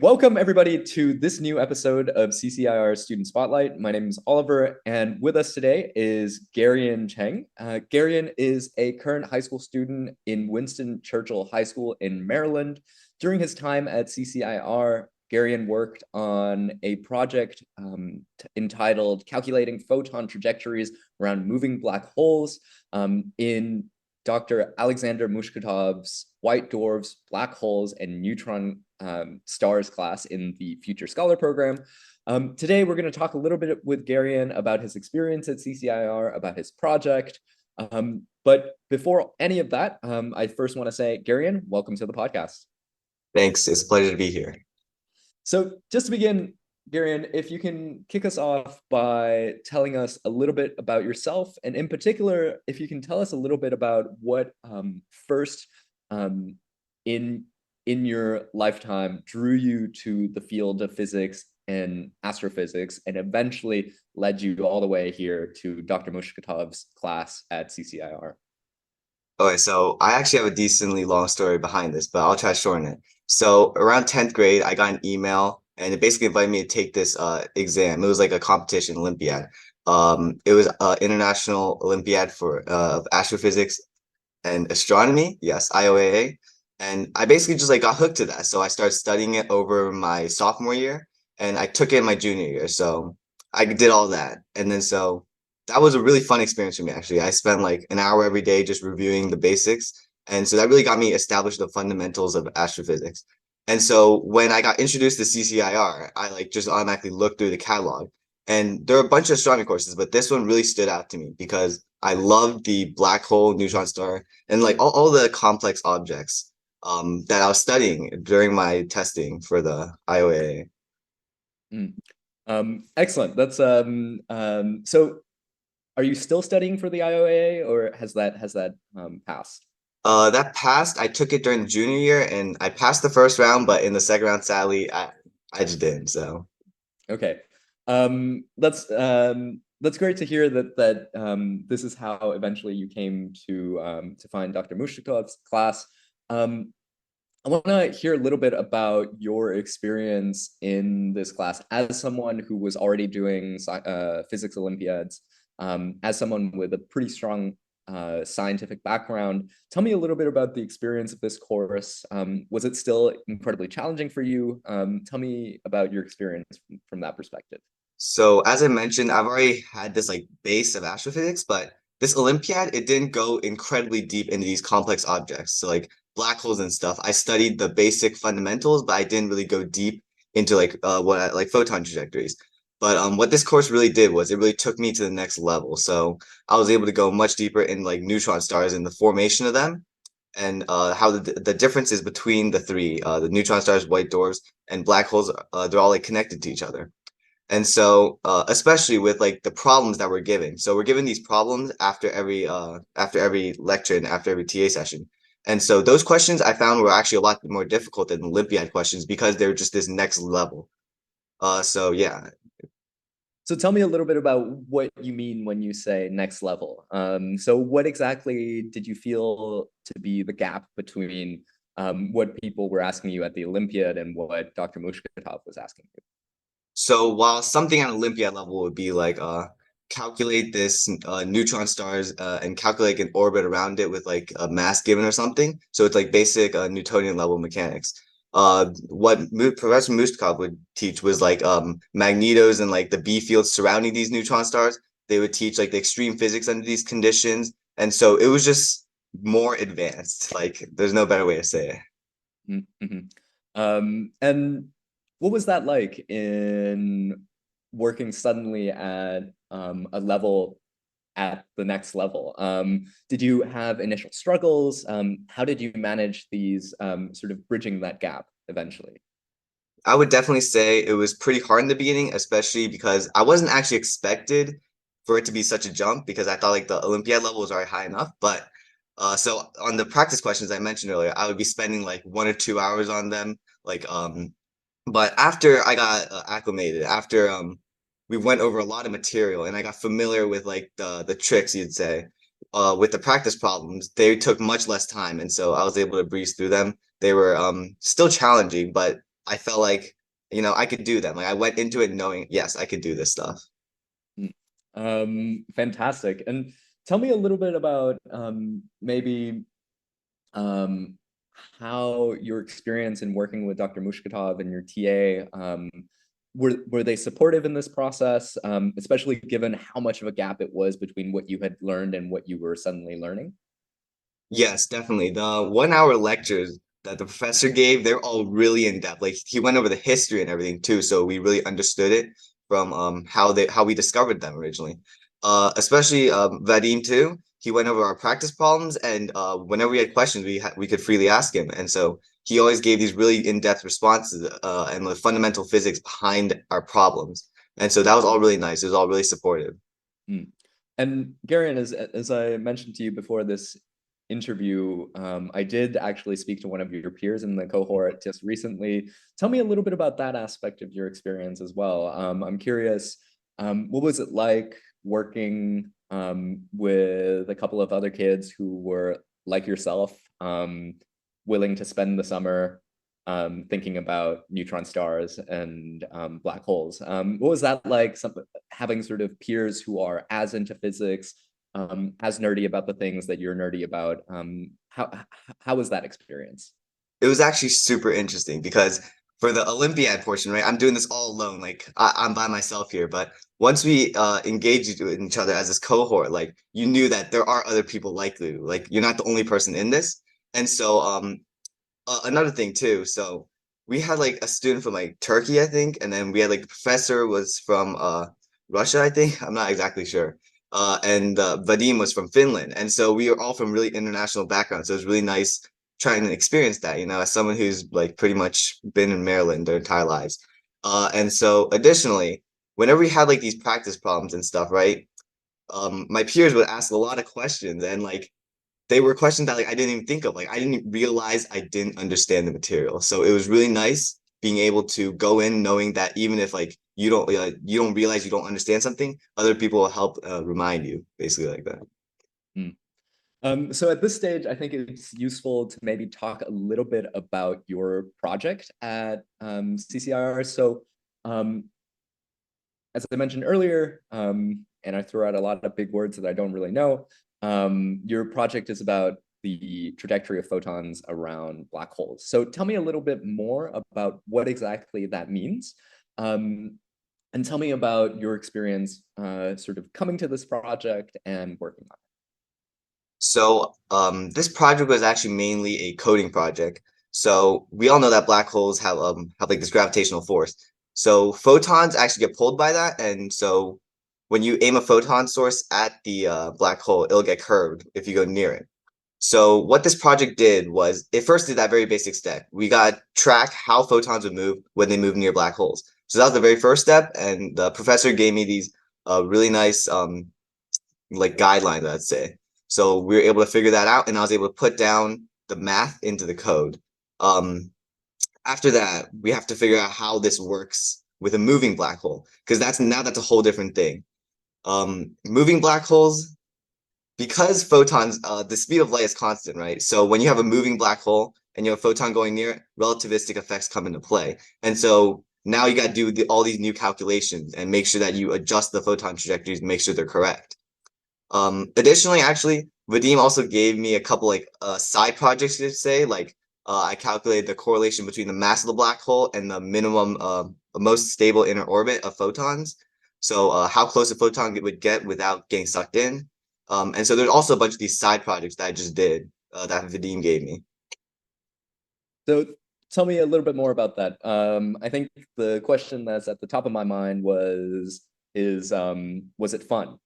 Welcome, everybody, to this new episode of CCIR Student Spotlight. My name is Oliver, and with us today is Garion Cheng. Garion is a current high school student in Winston Churchill High School in Maryland. During his time at CCIR, Garion worked on a project entitled Calculating Photon Trajectories Around Moving Black Holes in Dr. Alexander Mushkatov's White Dwarfs, Black Holes, and Neutron Stars class in the Future Scholar Program. Today, we're going to talk a little bit with Garion about his experience at CCIR, about his project. But before any of that, I first want to say, Garion, welcome to the podcast. Thanks. It's a pleasure to be here. So just to begin, Garion, if you can kick us off by telling us a little bit about yourself, and in particular, if you can tell us a little bit about what first in your lifetime drew you to the field of physics and astrophysics, and eventually led you all the way here to Dr. Mushkatov's class at CCIR. Okay, so I actually have a decently long story behind this, but I'll try to shorten it. So around 10th grade, I got an email and it basically invited me to take this exam. It was like a competition, Olympiad. It was International Olympiad for Astrophysics and Astronomy, yes, IOAA. And I basically just got hooked to that. So I started studying it over my sophomore year and I took it in my junior year. So I did all that. And then so that was a really fun experience for me, actually. I spent like an hour every day just reviewing the basics. And so that really got me established the fundamentals of astrophysics. And so when I got introduced to CCIR, I just automatically looked through the catalog. And there are a bunch of astronomy courses, but this one really stood out to me because I loved the black hole, neutron star, and all the complex objects that I was studying during my testing for the IOAA. Excellent. That's so are you still studying for the IOAA, or has that passed? That passed. I took it during the junior year and I passed the first round, but in the second round, sadly, I just didn't. So okay. That's great to hear that this is how eventually you came to find Dr. Mushkatov's class. I want to hear a little bit about your experience in this class as someone who was already doing physics Olympiads, as someone with a pretty strong scientific background. Tell me a little bit about the experience of this course. Was it still incredibly challenging for you? Tell me about your experience from that perspective. So as I mentioned, I've already had this base of astrophysics, but this Olympiad, it didn't go incredibly deep into these complex objects. So black holes and stuff. I studied the basic fundamentals, but I didn't really go deep into photon trajectories. But what this course really did was it really took me to the next level. So I was able to go much deeper in neutron stars and the formation of them, and how the differences between the three, the neutron stars, white dwarfs, and black holes, they're all connected to each other. And so, especially with the problems that we're given. So we're given these problems after every lecture and after every TA session. And so those questions I found were actually a lot more difficult than Olympiad questions because they're just this next level. So yeah. So tell me a little bit about what you mean when you say next level. So what exactly did you feel to be the gap between what people were asking you at the Olympiad and what Dr. Mushkatov was asking you? So while something at Olympiad level would be calculate this neutron stars and calculate an orbit around it with a mass given or something. So it's basic Newtonian level mechanics. What Professor Mushkov would teach was magnetos and the B fields surrounding these neutron stars. They would teach the extreme physics under these conditions. And so it was just more advanced. There's no better way to say it. Mm-hmm. And what was that like in working suddenly at a level at the next level? Did you have initial struggles? How did you manage these sort of bridging that gap eventually? I would definitely say it was pretty hard in the beginning, especially because I wasn't actually expected for it to be such a jump because I thought the Olympiad level was already high enough. But so on the practice questions I mentioned earlier, I would be spending 1 or 2 hours on them. But after I got acclimated, after we went over a lot of material and I got familiar with the tricks, you'd say, with the practice problems, they took much less time, and so I was able to breeze through them. They were still challenging, but I felt like I could do them. Like I went into it knowing, yes, I could do this stuff. Fantastic. And tell me a little bit about maybe um, how your experience in working with Dr. Mushkatov and your TA, were they supportive in this process, especially given how much of a gap it was between what you had learned and what you were suddenly learning? Yes, definitely. The 1 hour lectures that the professor gave, they're all really in depth. Like he went over the history and everything too, so we really understood it from how we discovered them originally. Especially Vadim too. He went over our practice problems, and whenever we had questions, we could freely ask him. And so he always gave these really in-depth responses and the fundamental physics behind our problems. And so that was all really nice. It was all really supportive. Mm. And Garion, as I mentioned to you before this interview, I did actually speak to one of your peers in the cohort just recently. Tell me a little bit about that aspect of your experience as well. I'm curious, what was it like working with a couple of other kids who were like yourself, willing to spend the summer thinking about neutron stars and black holes? What was that like? Having sort of peers who are as into physics, as nerdy about the things that you're nerdy about. How was that experience? It was actually super interesting because for the Olympiad portion, right, I'm doing this all alone. Like I'm by myself here. But once we engaged in each other as this cohort, like you knew that there are other people like you. Like you're not the only person in this. And so another thing too. So we had like a student from like Turkey, I think, and then we had like the professor was from Russia, I think. I'm not exactly sure. And Vadim was from Finland. And so we are all from really international backgrounds. So it was really nice trying to experience that, as someone who's like pretty much been in Maryland their entire lives. And so additionally, whenever we had like these practice problems and stuff, right? My peers would ask a lot of questions and like they were questions that like I didn't even think of. Like I didn't realize I didn't understand the material. So it was really nice being able to go in knowing that even if like you don't realize you don't understand something, other people will help remind you, basically like that. Hmm. So at this stage, I think it's useful to maybe talk a little bit about your project at CCIR. So um, as I mentioned earlier, and I threw out a lot of big words that I don't really know, your project is about the trajectory of photons around black holes. So tell me a little bit more about what exactly that means. And tell me about your experience sort of coming to this project and working on So this project was actually mainly a coding project. So we all know that black holes have like this gravitational force. So photons actually get pulled by that, and so when you aim a photon source at the black hole, it'll get curved if you go near it. So what this project did was it first did that very basic step. We got track how photons would move when they move near black holes. So that was the very first step, and the professor gave me these really nice like guidelines, I'd say. So we were able to figure that out, and I was able to put down the math into the code. Um, After that, we have to figure out how this works with a moving black hole, because that's a whole different thing. Moving black holes, because photons, the speed of light is constant, right? So when you have a moving black hole and you have a photon going near it, relativistic effects come into play. And so now you got to do all these new calculations and make sure that you adjust the photon trajectories and make sure they're correct. Additionally, actually, Vadim also gave me a couple like side projects to say, like I calculated the correlation between the mass of the black hole and the minimum most stable inner orbit of photons. So how close a photon would get without getting sucked in. And so there's also a bunch of these side projects that I just did that Vadim gave me. So tell me a little bit more about that. I think the question that's at the top of my mind was it fun?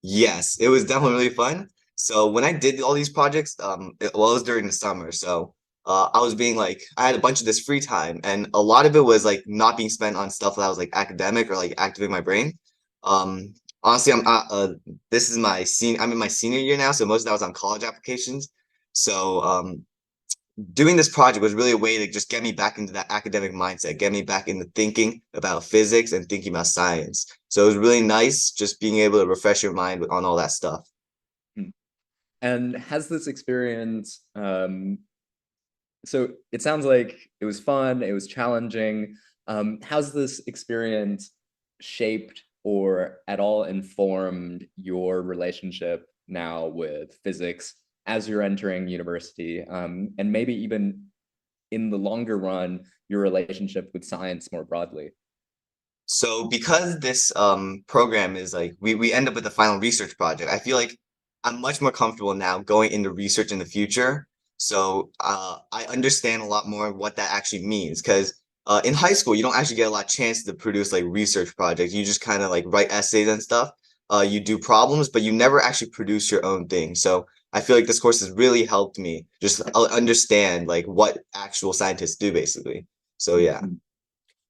Yes, it was definitely really fun. So when I did all these projects, it was during the summer. So I was being like, I had a bunch of this free time, and a lot of it was like not being spent on stuff that was like academic or like activating my brain. Honestly, I'm in my senior year now, so most of that was on college applications. So doing this project was really a way to just get me back into that academic mindset, get me back into thinking about physics and thinking about science. So it was really nice just being able to refresh your mind on all that stuff. Hmm. And has this experience, so it sounds like it was fun, it was challenging. How's this experience shaped or at all informed your relationship now with physics as you're entering university, and maybe even in the longer run, your relationship with science more broadly? So because this program is like we end up with a final research project, I feel like I'm much more comfortable now going into research in the future. So I understand a lot more of what that actually means because in high school you don't actually get a lot of chance to produce like research projects. You just kind of like write essays and stuff. You do problems, but you never actually produce your own thing. So I feel like this course has really helped me just understand like what actual scientists do basically. So yeah. Mhm.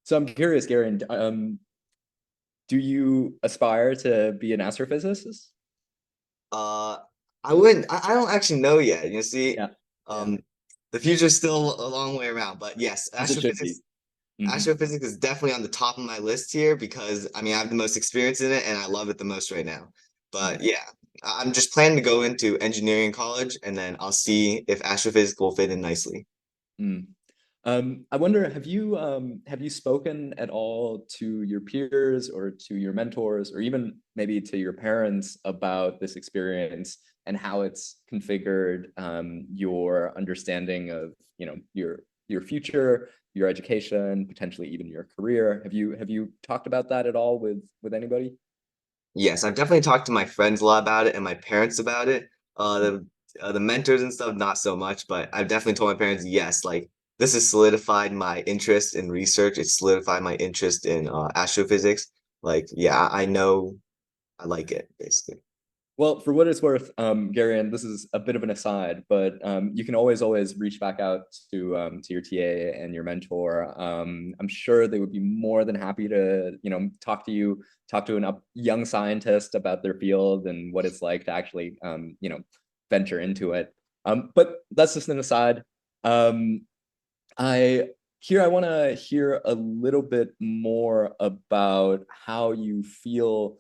So I'm curious, Garen, do you aspire to be an astrophysicist? Uh, I wouldn't. I don't actually know yet. You see, Yeah, yeah, um, the future's still a long way around. But yes, as it should be. Mhm. astrophysics is definitely on the top of my list here because I mean I have the most experience in it and I love it the most right now. But Yeah. yeah, I'm just planning to go into engineering college and then I'll see if astrophysics will fit in nicely. Mm. I wonder, have you spoken at all to your peers or to your mentors or even maybe to your parents about this experience and how it's configured your understanding of, you know, your future, your education, potentially even your career? Have you talked about that at all with anybody? Yes, I've definitely talked to my friends a lot about it and my parents about it. The mentors and stuff, not so much, but I've definitely told my parents, yes, like this has solidified my interest in research. It's solidified my interest in astrophysics. Like, yeah, I know I like it basically. Well, for what it's worth, Gary, and this is a bit of an aside, but you can always reach back out to your TA and your mentor. I'm sure they would be more than happy to, you know, talk to young scientist about their field and what it's like to actually, you know, venture into it. But that's just an aside. Um, I want to hear a little bit more about how you feel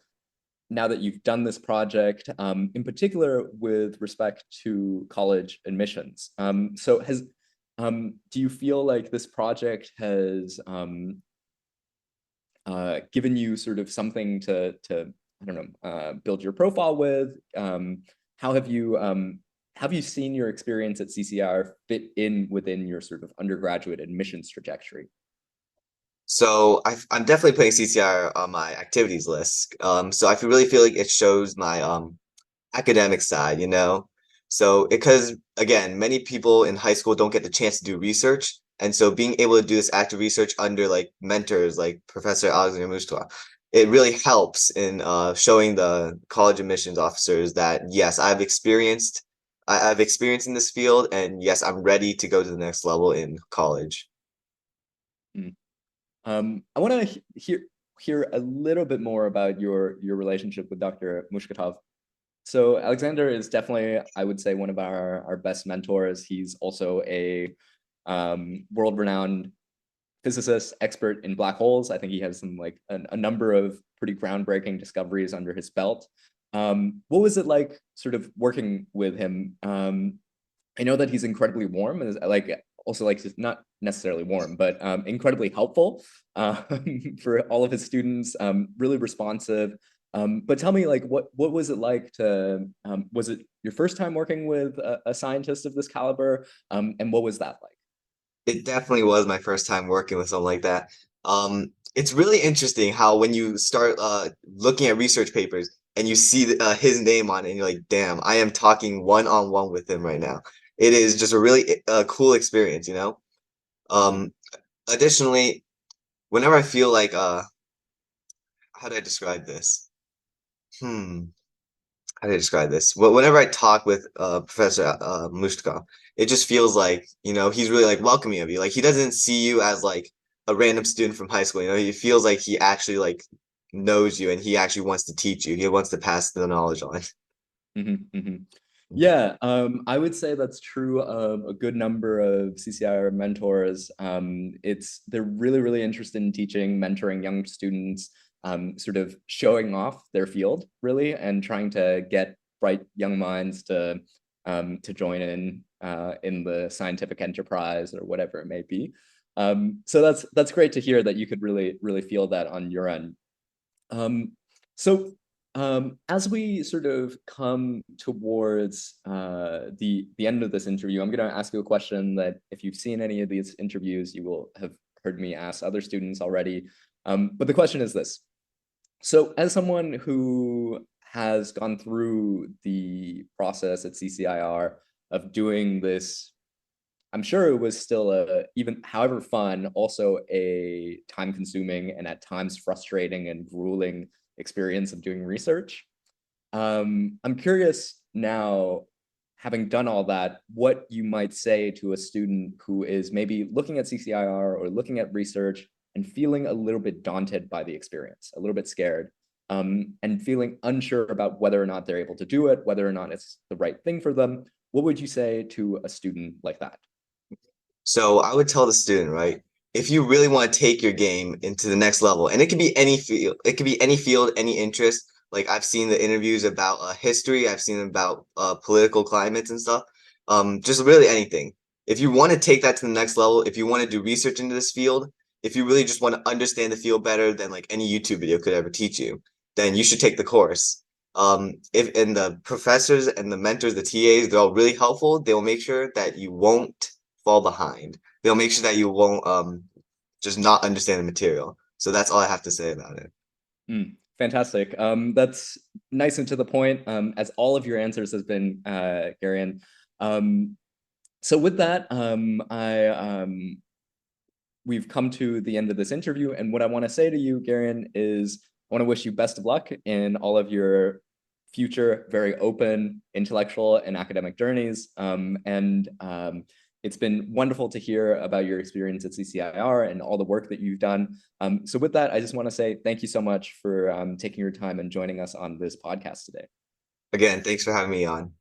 now that you've done this project, in particular with respect to college admissions. Do you feel like this project has given you sort of something to I don't know, build your profile with? How have you seen your experience at CCIR fit in within your sort of undergraduate admissions trajectory? So I'm definitely putting CCIR on my activities list. So really feel like it shows my academic side, you know? So, because again, many people in high school don't get the chance to do research. And so being able to do this active research under like mentors like Professor Alexander Mushkva, it really helps in showing the college admissions officers that yes, I've experienced in this field and yes, I'm ready to go to the next level in college. Mm. I want to hear a little bit more about your relationship with Dr. Mushkatov. So Alexander is definitely, I would say, one of our best mentors. He's also a world-renowned physicist, expert in black holes. I think he has some like a number of pretty groundbreaking discoveries under his belt. What was it like, sort of working with him? I know that he's incredibly warm, and like also like not necessarily warm, but incredibly helpful for all of his students. Really responsive. But tell me, like, what was it like to? Was it your first time working with a scientist of this caliber? And what was that like? It definitely was my first time working with something like that. It's really interesting how when you start looking at research papers and you see his name on it, and you're like, "Damn, I am talking one-on-one with him right now." It is just a really cool experience, you know. Um, Additionally, whenever I feel like how do I describe this? Hmm. How do I describe this? Well, whenever I talk with Professor Mushtka, it just feels like, you know, he's really like welcoming of you. Like he doesn't see you as like a random student from high school. You know, he feels like he actually like knows you and he actually wants to teach you. He wants to pass the knowledge on. Yeah, I would say that's true of a good number of CCIR mentors. They're really interested in teaching, mentoring young students, sort of showing off their field, really, and trying to get bright young minds to join in the scientific enterprise or whatever it may be. So that's great to hear that you could really feel that on your end. So as we sort of come towards the end of this interview, I'm going to ask you a question that if you've seen any of these interviews, you will have heard me ask other students already. But the question is this. So as someone who has gone through the process at CCIR of doing this, I'm sure it was still even however fun, also a time consuming and at times frustrating and grueling experience of doing research. I'm curious now, having done all that, what you might say to a student who is maybe looking at CCIR or looking at research and feeling a little bit daunted by the experience, a little bit scared, and feeling unsure about whether or not they're able to do it, whether or not it's the right thing for them. What would you say to a student like that? So I would tell the student, right? If you really want to take your game into the next level, and it could be any field, it could be any field, any interest. Like I've seen the interviews about history, I've seen about political climates and stuff. Just really anything. If you want to take that to the next level, if you want to do research into this field, if you really just want to understand the field better than like any YouTube video could ever teach you, then you should take the course. If and the professors and the mentors, the TAs, they're all really helpful. They will make sure that you won't fall behind. They'll make sure that you won't just not understand the material. So that's all I have to say about it. Fantastic. That's nice and to the point, as all of your answers has been, Garion. So with that, we've come to the end of this interview, and what I want to say to you, Garion, is I want to wish you best of luck in all of your future, very open intellectual and academic journeys. It's been wonderful to hear about your experience at CCIR and all the work that you've done. So with that, I just want to say thank you so much for taking your time and joining us on this podcast today. Again, thanks for having me on.